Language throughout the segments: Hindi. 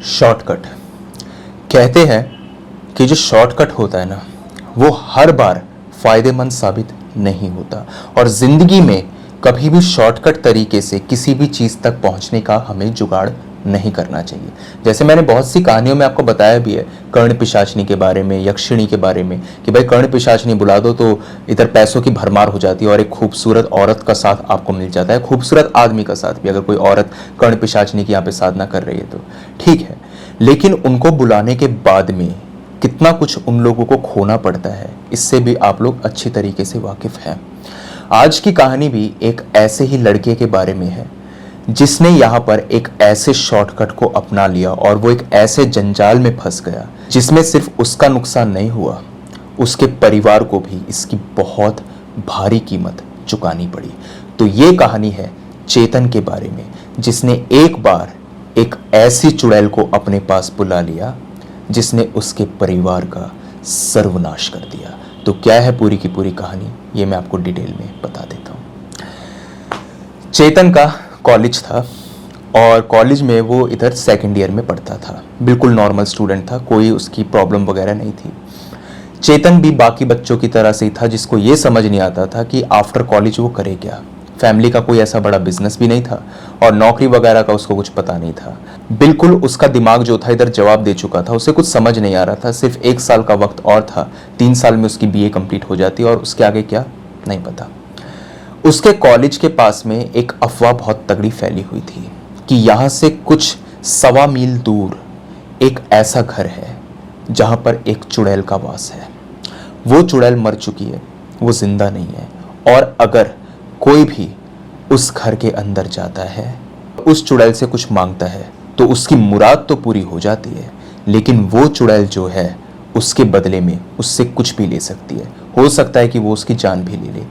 शॉर्टकट। कहते हैं कि जो शॉर्टकट होता है ना, वो हर बार फायदेमंद साबित नहीं होता और ज़िंदगी में कभी भी शॉर्टकट तरीके से किसी भी चीज़ तक पहुंचने का हमें जुगाड़ नहीं करना चाहिए। जैसे मैंने बहुत सी कहानियों में आपको बताया भी है, कर्ण पिशाचनी के बारे में, यक्षिणी के बारे में, कि भाई कर्ण पिशाचनी बुला दो तो इधर पैसों की भरमार हो जाती है और एक खूबसूरत औरत का साथ आपको मिल जाता है, खूबसूरत आदमी का साथ भी। अगर कोई औरत कर्ण पिशाचनी की यहाँ पे साधना कर रही है तो ठीक है, लेकिन उनको बुलाने के बाद में कितना कुछ उन लोगों को खोना पड़ता है, इससे भी आप लोग अच्छी तरीके से वाकिफ हैं। आज की कहानी भी एक ऐसे ही लड़के के बारे में है जिसने यहाँ पर एक ऐसे शॉर्टकट को अपना लिया और वो एक ऐसे जंजाल में फंस गया जिसमें सिर्फ उसका नुकसान नहीं हुआ, उसके परिवार को भी इसकी बहुत भारी कीमत चुकानी पड़ी। तो ये कहानी है चेतन के बारे में, जिसने एक बार एक ऐसी चुड़ैल को अपने पास बुला लिया जिसने उसके परिवार का सर्वनाश कर दिया। तो क्या है पूरी की पूरी कहानी, ये मैं आपको डिटेल में बता देता हूँ। चेतन का कॉलेज था और कॉलेज में वो इधर सेकंड ईयर में पढ़ता था, बिल्कुल नॉर्मल स्टूडेंट था, कोई उसकी प्रॉब्लम वगैरह नहीं थी। चेतन भी बाकी बच्चों की तरह से ही था जिसको ये समझ नहीं आता था कि आफ्टर कॉलेज वो करे क्या। फैमिली का कोई ऐसा बड़ा बिजनेस भी नहीं था और नौकरी वगैरह का उसको कुछ पता नहीं था। बिल्कुल उसका दिमाग जो था इधर जवाब दे चुका था, उसे कुछ समझ नहीं आ रहा था। सिर्फ 1 साल का वक्त और था, 3 साल में उसकी बीए कंप्लीट हो जाती और उसके आगे क्या नहीं पता। उसके कॉलेज के पास में एक अफवाह बहुत तगड़ी फैली हुई थी कि यहाँ से कुछ 1.25 मील दूर एक ऐसा घर है जहाँ पर एक चुड़ैल का वास है। वो चुड़ैल मर चुकी है, वो जिंदा नहीं है, और अगर कोई भी उस घर के अंदर जाता है, उस चुड़ैल से कुछ मांगता है तो उसकी मुराद तो पूरी हो जाती है, लेकिन वो चुड़ैल जो है उसके बदले में उससे कुछ भी ले सकती है। हो सकता है कि वो उसकी जान भी ले ले।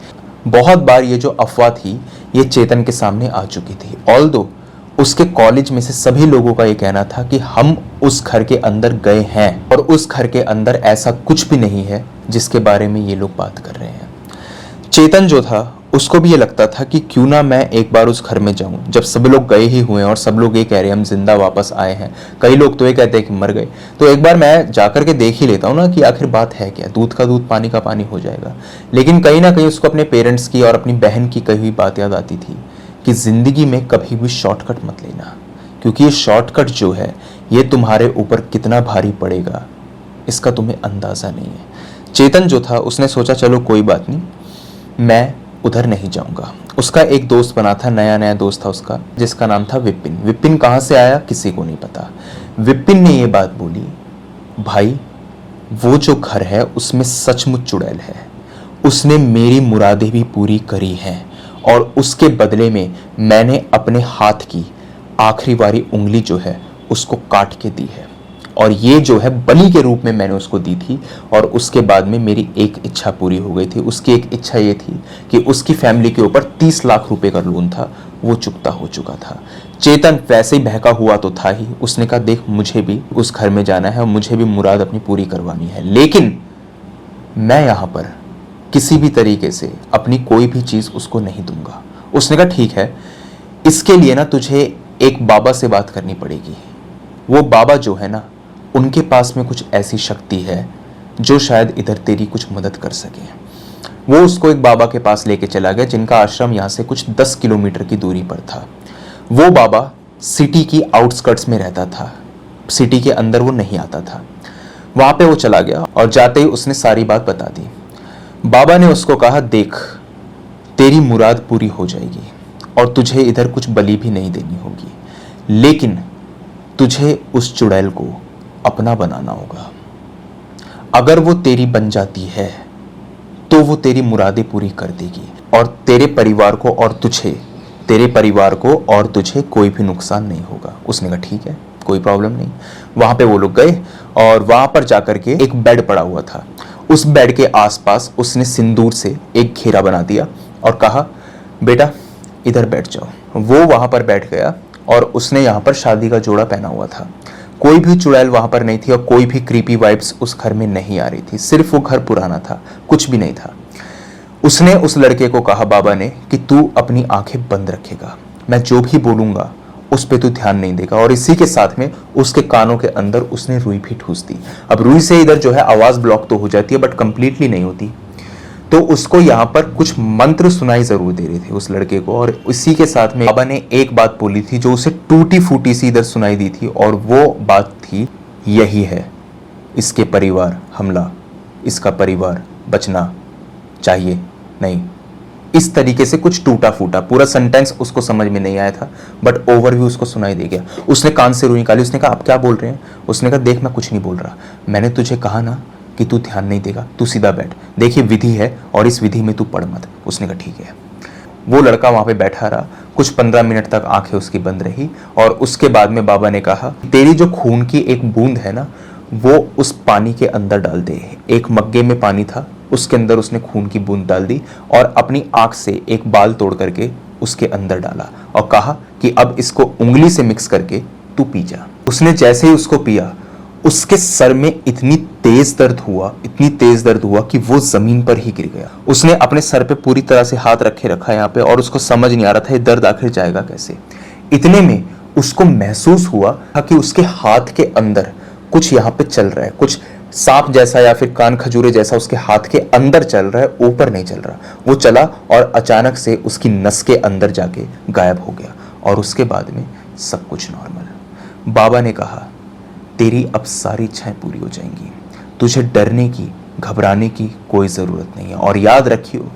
बहुत बार ये जो अफवाह थी ये चेतन के सामने आ चुकी थी। ऑल्दो उसके कॉलेज में से सभी लोगों का ये कहना था कि हम उस घर के अंदर गए हैं और उस घर के अंदर ऐसा कुछ भी नहीं है जिसके बारे में ये लोग बात कर रहे हैं। चेतन जो था उसको भी ये लगता था कि क्यों ना मैं एक बार उस घर में जाऊं, जब सब लोग गए ही हुए हैं और सब लोग ये कह रहे हैं हम जिंदा वापस आए हैं, कई लोग तो ये कहते हैं कि मर गए, तो एक बार मैं जाकर के देख ही लेता हूं ना कि आखिर बात है क्या। दूध का दूध पानी का पानी हो जाएगा। लेकिन कहीं ना कहीं उसको अपने पेरेंट्स की और अपनी बहन की कही हुई बात याद आती थी कि जिंदगी में कभी भी शॉर्टकट मत लेना, क्योंकि ये शॉर्टकट जो है ये तुम्हारे ऊपर कितना भारी पड़ेगा इसका तुम्हें अंदाजा नहीं है। चेतन जो था उसने सोचा चलो कोई बात नहीं, मैं उधर नहीं जाऊंगा। उसका एक दोस्त बना था, नया नया दोस्त था उसका, जिसका नाम था विपिन। विपिन कहाँ से आया किसी को नहीं पता। विपिन ने ये बात बोली, भाई वो जो घर है उसमें सचमुच चुड़ैल है, उसने मेरी मुरादें भी पूरी करी हैं और उसके बदले में मैंने अपने हाथ की आखिरी वाली उंगली जो है उसको काट के दी है, और ये जो है बलि के रूप में मैंने उसको दी थी। और उसके बाद में मेरी एक इच्छा पूरी हो गई थी। उसकी एक इच्छा ये थी कि उसकी फैमिली के ऊपर 30 लाख रुपए का लोन था, वो चुकता हो चुका था। चेतन वैसे ही बहका हुआ तो था ही, उसने कहा देख मुझे भी उस घर में जाना है और मुझे भी मुराद अपनी पूरी करवानी है, लेकिन मैं यहाँ पर किसी भी तरीके से अपनी कोई भी चीज़ उसको नहीं दूंगा। उसने कहा ठीक है, इसके लिए ना तुझे एक बाबा से बात करनी पड़ेगी। वो बाबा जो है ना उनके पास में कुछ ऐसी शक्ति है जो शायद इधर तेरी कुछ मदद कर सके। वो उसको एक बाबा के पास लेके चला गया जिनका आश्रम यहाँ से कुछ 10 किलोमीटर की दूरी पर था। वो बाबा सिटी की आउटस्कर्ट्स में रहता था, सिटी के अंदर वो नहीं आता था। वहाँ पे वो चला गया और जाते ही उसने सारी बात बता दी। बाबा ने उसको कहा देख तेरी मुराद पूरी हो जाएगी और तुझे इधर कुछ बलि भी नहीं देनी होगी, लेकिन तुझे उस चुड़ैल को अपना बनाना होगा। अगर वो तेरी बन जाती है तो वो तेरी मुरादें पूरी कर देगी और तेरे परिवार को और तुझे कोई भी नुकसान नहीं होगा। उसने कहा ठीक है, कोई प्रॉब्लम नहीं। वहां पे वो लोग गए और वहां पर जाकर के एक बेड पड़ा हुआ था। उस बेड के आसपास उसने सिंदूर से एक घेरा बना दिया और कहा बेटा इधर बैठ जाओ। वो वहां पर बैठ गया और उसने यहाँ पर शादी का जोड़ा पहना हुआ था। कोई भी चुड़ैल वहां पर नहीं थी और कोई भी क्रीपी वाइब्स उस घर में नहीं आ रही थी। सिर्फ वो घर पुराना था, कुछ भी नहीं था। उसने उस लड़के को कहा बाबा ने कि तू अपनी आंखें बंद रखेगा, मैं जो भी बोलूंगा उस पे तू ध्यान नहीं देगा। और इसी के साथ में उसके कानों के अंदर उसने रुई भी ठूस दी। अब रुई से इधर जो है आवाज ब्लॉक तो हो जाती है बट कंप्लीटली नहीं होती। तो उसको यहाँ पर कुछ मंत्र सुनाई जरूर दे रहे थे उस लड़के को। और इसी के साथ में बाबा ने एक बात बोली थी जो उसे टूटी फूटी सी इधर सुनाई दी थी, और वो बात थी, यही है इसके परिवार हमला, इसका परिवार बचना चाहिए नहीं। इस तरीके से कुछ टूटा फूटा, पूरा सेंटेंस उसको समझ में नहीं आया था बट ओवरव्यू उसको सुनाई दे गया। उसने कान से रुई निकाली, उसने कहा आप क्या बोल रहे हैं? उसने कहा देख मैं कुछ नहीं बोल रहा, मैंने तुझे कहा ना कि तू ध्यान नहीं देगा, तू सीधा बैठ, देखिए विधि है और इस विधि में तू पढ़ मत। उसने कहा ठीक है। वो लड़का वहां पे बैठा रहा, कुछ 15 मिनट तक आंखें उसकी बंद रही और उसके बाद में बाबा ने कहा तेरी जो खून की एक बूंद है ना वो उस पानी के अंदर डाल दे। एक मग्गे में पानी था, उसके अंदर उसने खून की बूंद डाल दी और अपनी आंख से एक बाल तोड़ करके उसके अंदर डाला और कहा कि अब इसको उंगली से मिक्स करके तू पी जा। उसने जैसे ही उसको पिया उसके सर में इतनी तेज दर्द हुआ कि वो जमीन पर ही गिर गया। उसने अपने सर पे पूरी तरह से हाथ रखे रखा यहाँ पे और उसको समझ नहीं आ रहा था ये दर्द आखिर जाएगा कैसे। इतने में उसको महसूस हुआ कि उसके हाथ के अंदर कुछ यहाँ पे चल रहा है, कुछ सांप जैसा या फिर कान खजूरे जैसा उसके हाथ के अंदर चल रहा है, ऊपर नहीं चल रहा। वो चला और अचानक से उसकी नस के अंदर जाके गायब हो गया और उसके बाद में सब कुछ नॉर्मल। बाबा ने कहा तेरी अब सारी इच्छाएं पूरी हो जाएंगी, तुझे डरने की घबराने की कोई जरूरत नहीं है। और याद रखियो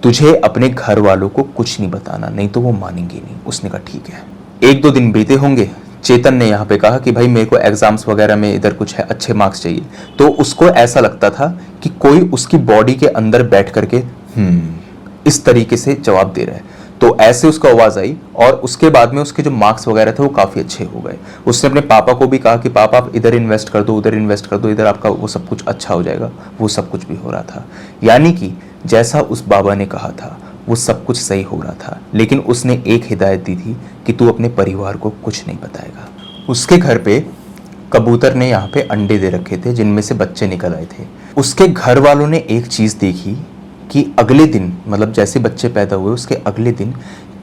तुझे अपने घर वालों को कुछ नहीं बताना, नहीं तो वो मानेंगे नहीं। उसने कहा ठीक है। 1-2 दिन बीते होंगे। चेतन ने यहाँ पे कहा कि भाई मेरे को एग्जाम्स वगैरह में इधर कुछ है, अच्छे मार्क्स चाहिए। तो उसको ऐसा लगता था कि कोई उसकी बॉडी के अंदर बैठ करके इस तरीके से जवाब दे रहा है। तो ऐसे उसको आवाज आई और उसके बाद में उसके जो मार्क्स वगैरह थे वो काफी अच्छे हो गए। उसने अपने पापा को भी कहा कि पापा आप इधर इन्वेस्ट कर दो, उधर इन्वेस्ट कर दो, इधर आपका वो सब कुछ अच्छा हो जाएगा। वो सब कुछ भी हो रहा था, यानी कि जैसा उस बाबा ने कहा था वो सब कुछ सही हो रहा था। लेकिन उसने एक हिदायत दी थी कि तू अपने परिवार को कुछ नहीं बताएगा। उसके घर पे कबूतर ने यहाँ पे अंडे दे रखे थे जिनमें से बच्चे निकल आए थे। उसके घर वालों ने एक चीज देखी कि अगले दिन, मतलब जैसे बच्चे पैदा हुए उसके अगले दिन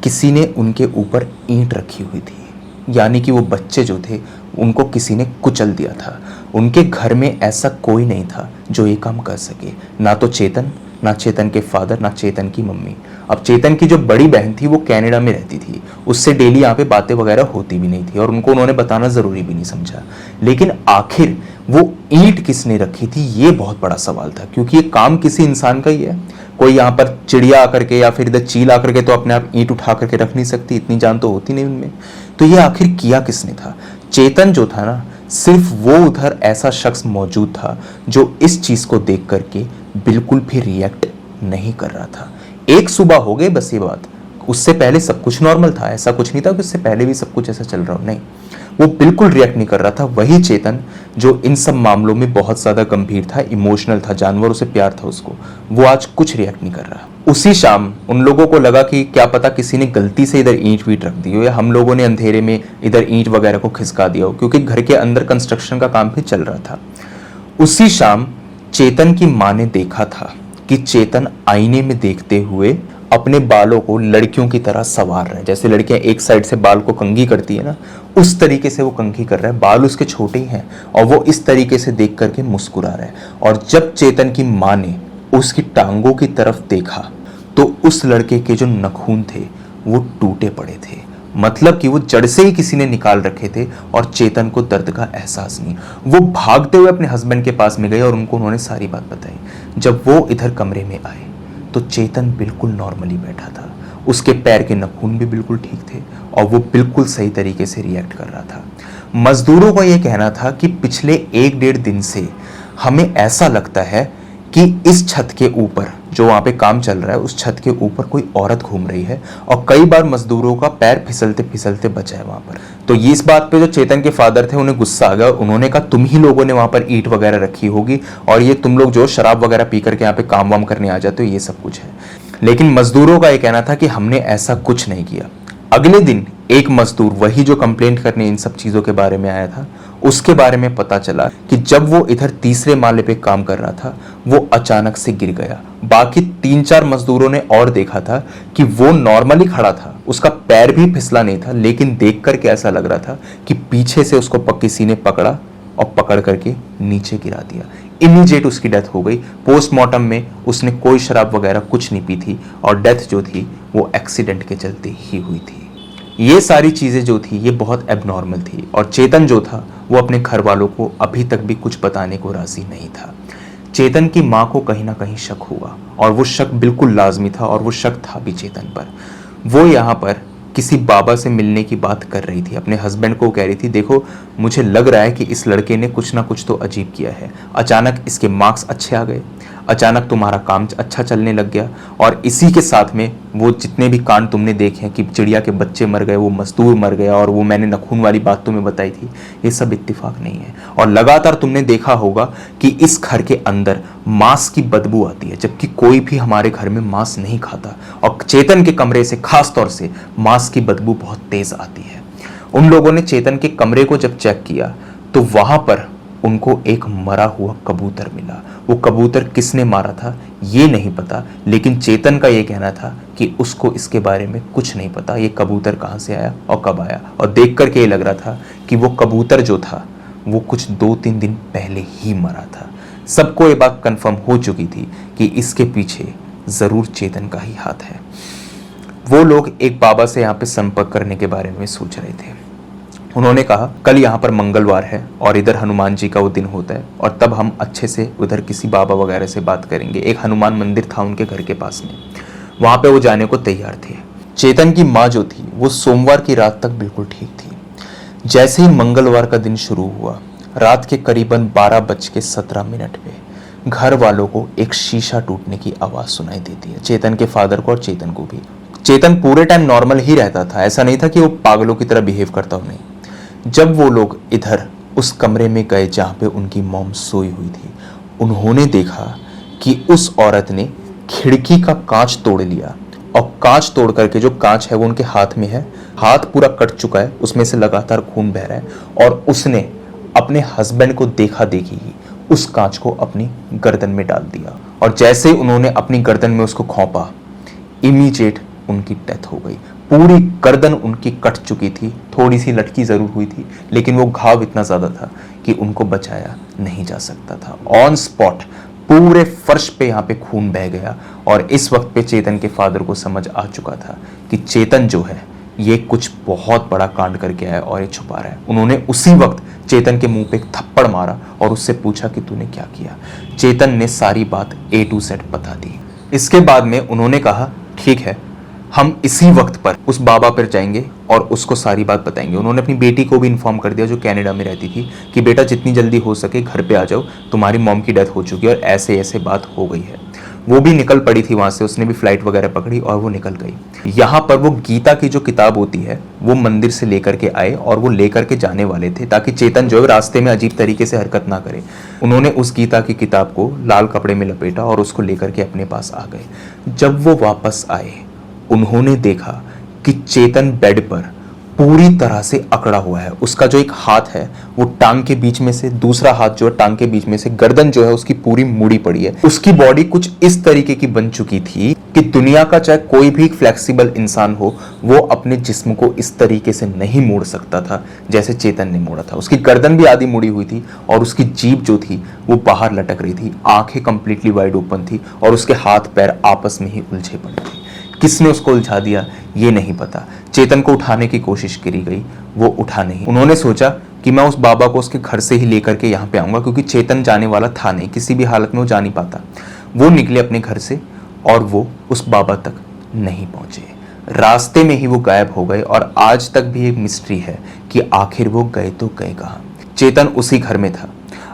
किसी ने उनके ऊपर ईंट रखी हुई थी, यानी कि वो बच्चे जो थे उनको किसी ने कुचल दिया था। उनके घर में ऐसा कोई नहीं था जो ये काम कर सके, ना तो चेतन, ना चेतन के फादर, ना चेतन की मम्मी। अब चेतन की जो बड़ी बहन थी वो कनाडा में रहती थी, उससे डेली यहाँ पे बातें वगैरह होती भी नहीं थी और उनको उन्होंने बताना जरूरी भी नहीं समझा। लेकिन आखिर वो ईंट किसने रखी थी ये बहुत बड़ा सवाल था, क्योंकि ये काम किसी इंसान का ही है। कोई यहाँ पर चिड़िया आकर के या फिर इधर चील आकर के तो अपने आप ईंट उठा करके रख नहीं सकती, इतनी जान तो होती नहीं उनमें। तो ये आखिर किया किसने था? चेतन जो था ना, सिर्फ वो उधर ऐसा शख्स मौजूद था जो इस चीज को देख करके बिल्कुल भी रिएक्ट नहीं कर रहा था। एक सुबह हो गई बस ये बात, उससे पहले सब कुछ नॉर्मल था, ऐसा कुछ नहीं था कि उससे पहले भी सब कुछ ऐसा चल रहा हो, नहीं, वो बिल्कुल रिएक्ट नहीं कर रहा था। वही चेतन जो इन सब मामलों में बहुत ज्यादा गंभीर था, इमोशनल था, जानवरों से प्यार था उसको, वो आज कुछ रिएक्ट नहीं कर रहा। उसी शाम उन लोगों को लगा कि क्या पता किसी ने गलती से इधर ईंट वीट रख दी हो या हम लोगों ने अंधेरे में इधर ईंट वगैरह को खिसका दिया हो, क्योंकि घर के अंदर कंस्ट्रक्शन का काम भी चल रहा था। उसी शाम चेतन की माँ ने देखा था कि चेतन आईने में देखते हुए अपने बालों को लड़कियों की तरह संवार रहा है। जैसे लड़कियां एक साइड से बाल को कंघी करती है ना, उस तरीके से वो कंघी कर रहा है। बाल उसके छोटे ही हैं और वो इस तरीके से देख करके मुस्कुरा रहा है। और जब चेतन की माँ ने उसकी टांगों की तरफ देखा तो उस लड़के के जो नखून थे वो टूटे पड़े थे, मतलब कि वो जड़ से ही किसी ने निकाल रखे थे और चेतन को दर्द का एहसास नहीं। वो भागते हुए अपने हस्बैंड के पास में गए और उन्होंने सारी बात बताई। जब वो इधर कमरे में आए तो चेतन बिल्कुल नॉर्मली बैठा था, उसके पैर के नखून भी बिल्कुल ठीक थे और वो बिल्कुल सही तरीके से रिएक्ट कर रहा था। मजदूरों का ये कहना था कि पिछले 1-1.5 दिन से हमें ऐसा लगता है कि इस छत के ऊपर जो वहां पे काम चल रहा है उस छत के ऊपर कोई औरत घूम रही है और कई बार मजदूरों का पैर फिसलते फिसलते बचा है वहां पर। तो ये इस बात पे जो चेतन के फादर थे उन्हें गुस्सा आ गया। उन्होंने कहा तुम ही लोगों ने वहां पर ईंट वगैरह रखी होगी और ये तुम लोग जो शराब वगैरह पी करके यहाँ पे काम वाम करने आ जाते हो, ये सब कुछ है। लेकिन मजदूरों का ये कहना था कि हमने ऐसा कुछ नहीं किया। अगले दिन एक मजदूर, वही जो कंप्लेंट करने इन सब चीज़ों के बारे में आया था, उसके बारे में पता चला कि जब वो इधर तीसरे माले पे काम कर रहा था वो अचानक से गिर गया। बाकी 3-4 मजदूरों ने और देखा था कि वो नॉर्मली खड़ा था, उसका पैर भी फिसला नहीं था, लेकिन देख करके ऐसा लग रहा था कि पीछे से उसको किसी ने पकड़ा और पकड़ करके नीचे गिरा दिया। इमीडिएट उसकी डेथ हो गई। पोस्टमार्टम में उसने कोई शराब वगैरह कुछ नहीं पी थी और डेथ जो थी वो एक्सीडेंट के चलते ही हुई थी। ये सारी चीज़ें जो थी ये बहुत एबनॉर्मल थी और चेतन जो था वो अपने घर वालों को अभी तक भी कुछ बताने को राजी नहीं था। चेतन की माँ को कहीं ना कहीं शक हुआ और वो शक बिल्कुल लाजमी था और वो शक था भी चेतन पर। वो यहाँ पर किसी बाबा से मिलने की बात कर रही थी, अपने हस्बैंड को कह रही थी, देखो मुझे लग रहा है कि इस लड़के ने कुछ ना कुछ तो अजीब किया है। अचानक इसके मार्क्स अच्छे आ गए, अचानक तुम्हारा काम अच्छा चलने लग गया और इसी के साथ में वो जितने भी कांड तुमने देखे हैं कि चिड़िया के बच्चे मर गए, वो मजदूर मर गया और वो मैंने नखून वाली बात तुम्हें बताई थी, ये सब इत्तेफाक नहीं है। और लगातार तुमने देखा होगा कि इस घर के अंदर मांस की बदबू आती है, जबकि कोई भी हमारे घर में मांस नहीं खाता और चेतन के कमरे से खास तौर से मांस की बदबू बहुत तेज आती है। उन लोगों ने चेतन के कमरे को जब चेक किया तो वहां पर उनको एक मरा हुआ कबूतर मिला। वो कबूतर किसने मारा था ये नहीं पता, लेकिन चेतन का ये कहना था कि उसको इसके बारे में कुछ नहीं पता, ये कबूतर कहाँ से आया और कब आया। और देख करके ये लग रहा था कि वो कबूतर जो था वो कुछ 2-3 दिन पहले ही मरा था। सबको ये बात कंफर्म हो चुकी थी कि इसके पीछे ज़रूर चेतन का ही हाथ है। वो लोग एक बाबा से यहाँ पे संपर्क करने के बारे में सोच रहे थे। उन्होंने कहा कल यहाँ पर मंगलवार है और इधर हनुमान जी का वो दिन होता है और तब हम अच्छे से उधर किसी बाबा वगैरह से बात करेंगे। एक हनुमान मंदिर था उनके घर के पास में, वहाँ पे वो जाने को तैयार थे। चेतन की माँ जो थी वो सोमवार की रात तक बिल्कुल ठीक थी। जैसे ही मंगलवार का दिन शुरू हुआ, रात के करीबन 12:17 पे घर वालों को एक शीशा टूटने की आवाज़ सुनाई देती है, चेतन के फादर को और चेतन को भी। चेतन पूरे टाइम नॉर्मल ही रहता था, ऐसा नहीं था कि वो पागलों की तरह बिहेव करता हो, नहीं। जब वो लोग इधर उस कमरे में गए जहाँ पे उनकी मॉम सोई हुई थी, उन्होंने देखा कि उस औरत ने खिड़की का कांच तोड़ लिया और कांच तोड़ करके, जो कांच है वो उनके हाथ में है, हाथ पूरा कट चुका है, उसमें से लगातार खून बह रहा है और उसने अपने हस्बैंड को देखा देखी ही उस कांच को अपनी गर्दन में डाल दिया और जैसे ही उन्होंने अपनी गर्दन में उसको खौंपा, इमीडिएट उनकी डेथ हो गई। पूरी गर्दन उनकी कट चुकी थी, थोड़ी सी लटकी जरूर हुई थी, लेकिन वो घाव इतना ज्यादा था कि उनको बचाया नहीं जा सकता था। ऑन स्पॉट पूरे फर्श पे यहाँ पे खून बह गया और इस वक्त पे चेतन के फादर को समझ आ चुका था कि चेतन जो है ये कुछ बहुत बड़ा कांड करके आया और ये छुपा रहा है। उन्होंने उसी वक्त चेतन के मुंह पे एक थप्पड़ मारा और उससे पूछा कि तूने क्या किया। चेतन ने सारी बात A to Z बता दी। इसके बाद में उन्होंने कहा ठीक है, हम इसी वक्त पर उस बाबा पर जाएंगे और उसको सारी बात बताएंगे। उन्होंने अपनी बेटी को भी इन्फॉर्म कर दिया जो कनाडा में रहती थी कि बेटा जितनी जल्दी हो सके घर पे आ जाओ, तुम्हारी मॉम की डेथ हो चुकी है और ऐसे ऐसे बात हो गई है। वो भी निकल पड़ी थी वहाँ से, उसने भी फ्लाइट वगैरह पकड़ी और वो निकल गई। यहाँ पर वो गीता की जो किताब होती है वो मंदिर से लेकर के आए और वो लेकर के जाने वाले थे ताकि चेतन जो है रास्ते में अजीब तरीके से हरकत ना करे। उन्होंने उस गीता की किताब को लाल कपड़े में लपेटा और उसको लेकर के अपने पास आ गए। जब वो वापस आए उन्होंने देखा कि चेतन बेड पर पूरी तरह से अकड़ा हुआ है। उसका जो एक हाथ है वो टांग के बीच में से, दूसरा हाथ जो है टांग के बीच में से, गर्दन जो है उसकी पूरी मुड़ी पड़ी है। उसकी बॉडी कुछ इस तरीके की बन चुकी थी कि दुनिया का चाहे कोई भी फ्लेक्सिबल इंसान हो वो अपने जिस्म को इस तरीके से नहीं मोड़ सकता था जैसे चेतन ने मोड़ा था। उसकी गर्दन भी आधी मुड़ी हुई थी और उसकी जीभ जो थी वो बाहर लटक रही थी, आंखें कंप्लीटली वाइड ओपन थी और उसके हाथ पैर आपस में ही उलझे पड़े थे। किसने उसको उलझा दिया ये नहीं पता। चेतन को उठाने की कोशिश करी गई, वो उठा नहीं। उन्होंने सोचा कि मैं उस बाबा को उसके घर से ही लेकर के यहाँ पे आऊँगा, क्योंकि चेतन जाने वाला था नहीं, किसी भी हालत में वो जा नहीं पाता। वो निकले अपने घर से और वो उस बाबा तक नहीं पहुँचे, रास्ते में ही वो गायब हो गए और आज तक भी एक मिस्ट्री है कि आखिर वो गए तो गए कहाँ। चेतन उसी घर में था।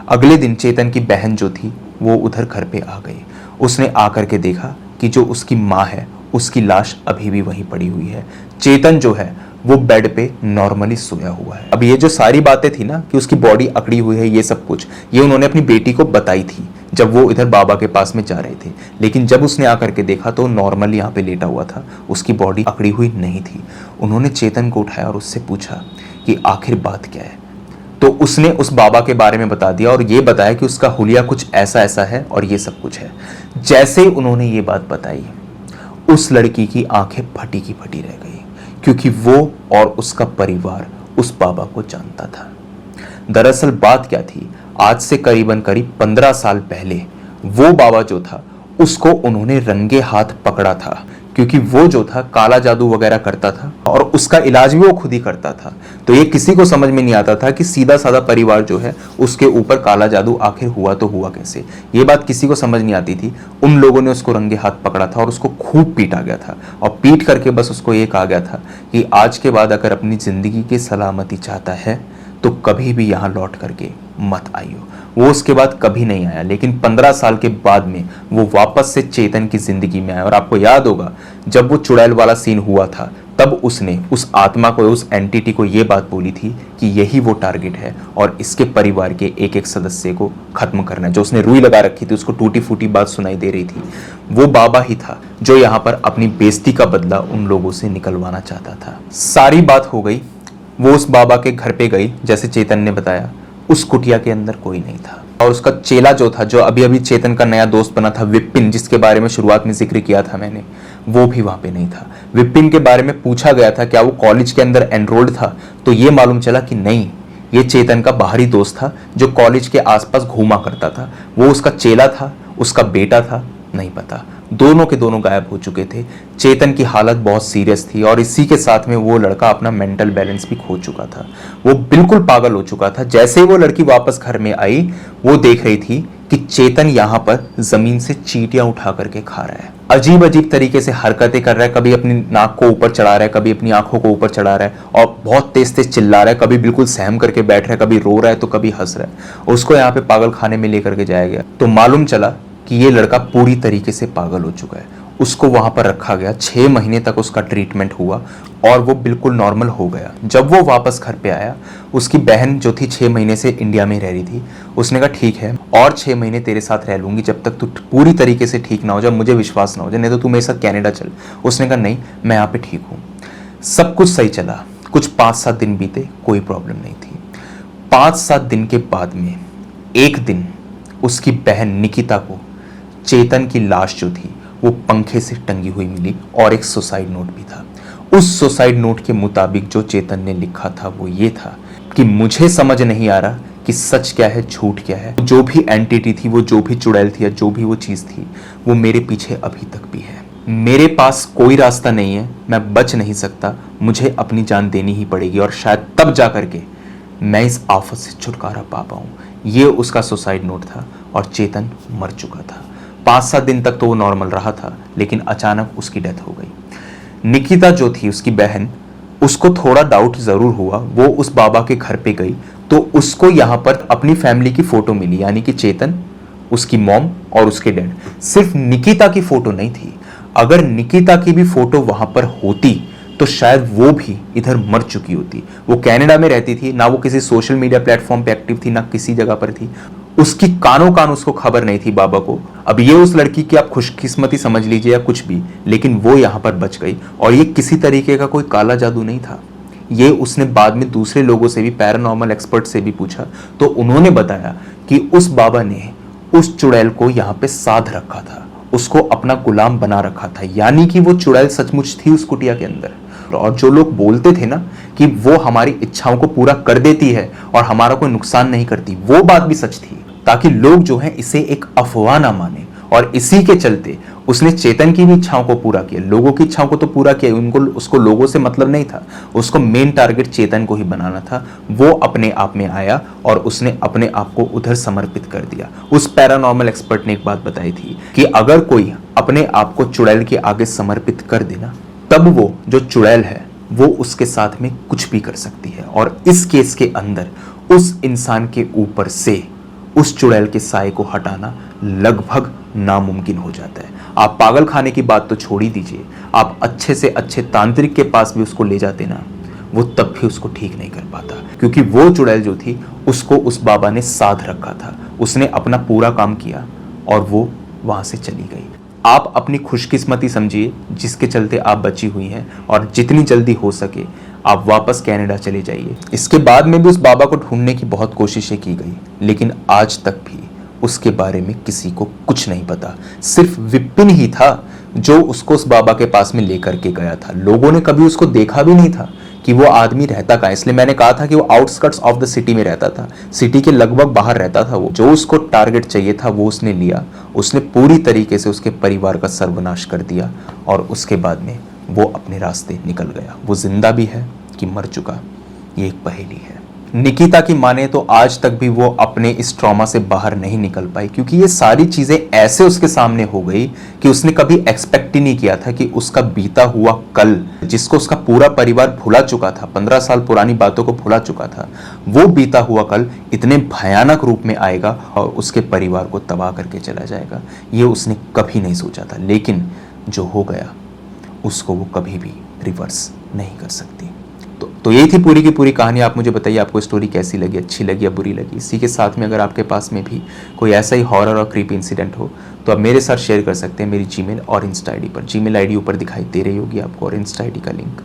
अगले दिन चेतन की बहन जो थी वो उधर घर पे आ गई। उसने आकर के देखा कि जो उसकी माँ है उसकी लाश अभी भी वहीं पड़ी हुई है। चेतन जो है वो बेड पे नॉर्मली सोया हुआ है। अब ये जो सारी बातें थी ना कि उसकी बॉडी अकड़ी हुई है, ये सब कुछ ये उन्होंने अपनी बेटी को बताई थी जब वो इधर बाबा के पास में जा रहे थे। लेकिन जब उसने आकर के देखा तो नॉर्मल यहाँ पे लेटा हुआ था, उसकी बॉडी अकड़ी हुई नहीं थी। उन्होंने चेतन को उठाया और उससे पूछा कि आखिर बात क्या है। तो उसने उस बाबा के बारे में बता दिया और ये बताया कि उसका हुलिया कुछ ऐसा ऐसा है और ये सब कुछ है। जैसे उन्होंने ये बात बताई, उस लड़की की आंखें फटी की फटी रह गई, क्योंकि वो और उसका परिवार उस बाबा को जानता था। दरअसल बात क्या थी, आज से करीब 15 साल पहले वो बाबा जो था उसको उन्होंने रंगे हाथ पकड़ा था, क्योंकि वो जो था काला जादू वगैरह करता था और उसका इलाज भी वो खुद ही करता था। तो ये किसी को समझ में नहीं आता था कि सीधा साधा परिवार जो है उसके ऊपर काला जादू आखिर हुआ तो हुआ कैसे। ये बात किसी को समझ नहीं आती थी। उन लोगों ने उसको रंगे हाथ पकड़ा था और उसको खूब पीटा गया था और पीट करके बस उसको ये कहा गया था कि आज के बाद अगर अपनी जिंदगी की सलामती चाहता है तो कभी भी यहाँ लौट करके मत आइयो। वो उसके बाद कभी नहीं आया, लेकिन 15 साल के बाद में वो वापस से चेतन की जिंदगी में आया। और आपको याद होगा जब वो चुड़ैल वाला सीन हुआ था तब उसने उस आत्मा को, उस एंटिटी को ये बात बोली थी कि यही वो टारगेट है और इसके परिवार के एक एक सदस्य को खत्म करना है। जो उसने रुई लगा रखी थी, उसको टूटी फूटी बात सुनाई दे रही थी, वो बाबा ही था जो यहाँ पर अपनी बेइज्जती का बदला उन लोगों से निकलवाना चाहता था। सारी बात हो गई, वो उस बाबा के घर पे गई। जैसे चेतन ने बताया, उस कुटिया के अंदर कोई नहीं था और उसका चेला जो था, जो अभी अभी चेतन का नया दोस्त बना था विपिन, जिसके बारे में शुरुआत में जिक्र किया था मैंने, वो भी वहां पे नहीं था। विपिन के बारे में पूछा गया था क्या वो कॉलेज के अंदर एनरोल्ड था, तो ये मालूम चला कि नहीं, ये चेतन का बाहरी दोस्त था जो कॉलेज के आसपास घूमा करता था। वो उसका चेला था, उसका बेटा था, नहीं पता। दोनों के दोनों गायब हो चुके थे। चेतन की हालत बहुत सीरियस थी और इसी के साथ में वो लड़का अपना मेंटल बैलेंस भी खो चुका था। वो बिल्कुल पागल हो चुका था। जैसे ही वो लड़की वापस घर में आई, वो देख रही थी कि चेतन यहाँ पर जमीन से चींटियां उठा करके खा रहा है, अजीब अजीब तरीके से हरकतें कर रहा है। कभी अपनी नाक को ऊपर चढ़ा रहा है, कभी अपनी आंखों को ऊपर चढ़ा रहा है और बहुत तेज तेज चिल्ला रहा है। कभी बिल्कुल सहम करके बैठ रहा है, कभी रो रहा है तो कभी हंस रहा है। उसको यहाँ पे पागल खाने में लेकर के जाया गया तो मालूम चला कि ये लड़का पूरी तरीके से पागल हो चुका है। उसको वहां पर रखा गया, 6 महीने तक उसका ट्रीटमेंट हुआ और वो बिल्कुल नॉर्मल हो गया। जब वो वापस घर पे आया, उसकी बहन जो थी 6 महीने से इंडिया में रह रही थी, उसने कहा ठीक है और 6 महीने तेरे साथ रह लूंगी जब तक तू पूरी तरीके से ठीक ना हो जाए, मुझे विश्वास ना हो जाए, नहीं तो तू मेरे साथ कनाडा चल। उसने कहा नहीं, मैं यहाँ पे ठीक हूँ। सब कुछ सही चला। कुछ 5-7 दिन बीते, कोई प्रॉब्लम नहीं थी। 5-7 दिन के बाद में एक दिन उसकी बहन निकिता को चेतन की लाश जो थी वो पंखे से टंगी हुई मिली और एक सुसाइड नोट भी था। उस सुसाइड नोट के मुताबिक जो चेतन ने लिखा था वो ये था कि मुझे समझ नहीं आ रहा कि सच क्या है झूठ क्या है। जो भी एंटिटी थी, वो जो भी चुड़ैल थी या जो भी वो चीज थी, वो मेरे पीछे अभी तक भी है। मेरे पास कोई रास्ता नहीं है, मैं बच नहीं सकता, मुझे अपनी जान देनी ही पड़ेगी और शायद तब जा करके मैं इस आफत से छुटकारा पा पाऊं। ये उसका सुसाइड नोट था और चेतन मर चुका था। 5-7 दिन तक तो वो नॉर्मल रहा था, लेकिन अचानक उसकी डेथ हो गई। निकिता जो थी उसकी बहन, उसको थोड़ा डाउट जरूर हुआ। वो उस बाबा के घर पे गई तो उसको यहाँ पर अपनी फैमिली की फोटो मिली, यानी कि चेतन, उसकी मॉम और उसके डैड। सिर्फ निकिता की फोटो नहीं थी। अगर निकिता की भी फोटो वहां पर होती तो शायद वो भी इधर मर चुकी होती। वो कनाडा में रहती थी, ना वो किसी सोशल मीडिया प्लेटफॉर्म पे एक्टिव थी, ना किसी जगह पर थी। उसकी कानों कान उसको खबर नहीं थी बाबा को। अब ये उस लड़की की आप खुशकिस्मती समझ लीजिए या कुछ भी, लेकिन वो यहाँ पर बच गई। और ये किसी तरीके का कोई काला जादू नहीं था। ये उसने बाद में दूसरे लोगों से भी, पैरानॉर्मल एक्सपर्ट से भी पूछा तो उन्होंने बताया कि उस बाबा ने उस चुड़ैल को यहाँ पे साध रखा था, उसको अपना गुलाम बना रखा था। यानी कि वो चुड़ैल सचमुच थी उस कुटिया के अंदर। और जो लोग बोलते थे ना कि वो हमारी इच्छाओं को पूरा कर देती है और हमारा कोई नुकसान नहीं करती, वो बात भी सच थी, ताकि लोग जो है इसे एक अफवाह ना माने। और इसी के चलते उसने चेतन की भी इच्छाओं को पूरा किया, लोगों की इच्छाओं को तो पूरा किया, उसको लोगों से मतलब नहीं था। उसको मेन टारगेट चेतन को ही बनाना था। वो अपने आप में आया और उसने अपने आप को उधर समर्पित कर दिया। उस पैरानॉर्मल एक्सपर्ट ने एक बात बताई थी कि अगर कोई अपने आप को चुड़ैल के आगे समर्पित कर देना, तब वो जो चुड़ैल है वो उसके साथ में कुछ भी कर सकती है। और इस केस के अंदर उस इंसान के ऊपर से उस चुड़ैल के साए को हटाना लगभग नामुमकिन हो जाता है। आप पागल खाने की बात तो छोड़ ही दीजिए, आप अच्छे से अच्छे तांत्रिक के पास भी उसको ले जाते ना, वो तब भी उसको ठीक नहीं कर पाता, क्योंकि वो चुड़ैल जो थी उसको उस बाबा ने साध रखा था। उसने अपना पूरा काम किया और वो वहाँ से चली गई। आप अपनी खुशकिस्मती समझिए जिसके चलते आप बची हुई हैं, और जितनी जल्दी हो सके आप वापस कनाडा चले जाइए। इसके बाद में भी उस बाबा को ढूंढने की बहुत कोशिशें की गई, लेकिन आज तक भी उसके बारे में किसी को कुछ नहीं पता। सिर्फ विपिन ही था जो उसको उस बाबा के पास में लेकर के गया था। लोगों ने कभी उसको देखा भी नहीं था कि वो आदमी रहता कहाँ। इसलिए मैंने कहा था कि वो आउटस्कर्ट्स ऑफ द सिटी में रहता था, सिटी के लगभग बाहर रहता था। वो जो उसको टारगेट चाहिए था वो उसने लिया। उसने पूरी तरीके से उसके परिवार का सर्वनाश कर दिया, और उसके बाद में वो अपने रास्ते निकल गया। वो जिंदा भी है कि मर चुका, ये एक पहेली है। निकिता की माने तो आज तक भी वो अपने इस ट्रॉमा से बाहर नहीं निकल पाई, क्योंकि ये सारी चीजें ऐसे उसके सामने हो गई कि उसने कभी एक्सपेक्ट ही नहीं किया था कि उसका बीता हुआ कल, जिसको उसका पूरा परिवार भुला चुका था, 15 साल पुरानी बातों को भुला चुका था, वो बीता हुआ कल इतने भयानक रूप में आएगा और उसके परिवार को तबाह करके चला जाएगा। ये उसने कभी नहीं सोचा था, लेकिन जो हो गया उसको वो कभी भी रिवर्स नहीं कर सकती। तो यही थी पूरी की पूरी कहानी। आप मुझे बताइए आपको स्टोरी कैसी लगी, अच्छी लगी या बुरी लगी। इसी के साथ में अगर आपके पास में भी कोई ऐसा ही हॉरर और क्रीपी इंसिडेंट हो तो आप मेरे साथ शेयर कर सकते हैं मेरी जीमेल और इंस्टा आईडी पर। जीमेल आईडी ऊपर दिखाई दे रही होगी आपको, और इंस्टा आईडी का लिंक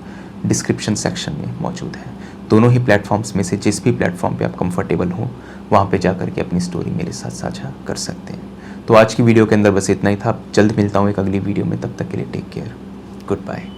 डिस्क्रिप्शन सेक्शन में मौजूद है। दोनों ही प्लेटफॉर्म्स में से जिस भी प्लेटफॉर्म पर आप कंफर्टेबल हो वहाँ पर जा करके अपनी स्टोरी मेरे साथ साझा कर सकते हैं। तो आज की वीडियो के अंदर बस इतना ही था। जल्द मिलता हूँ एक अगली वीडियो में, तब तक के लिए टेक केयर, गुड बाय।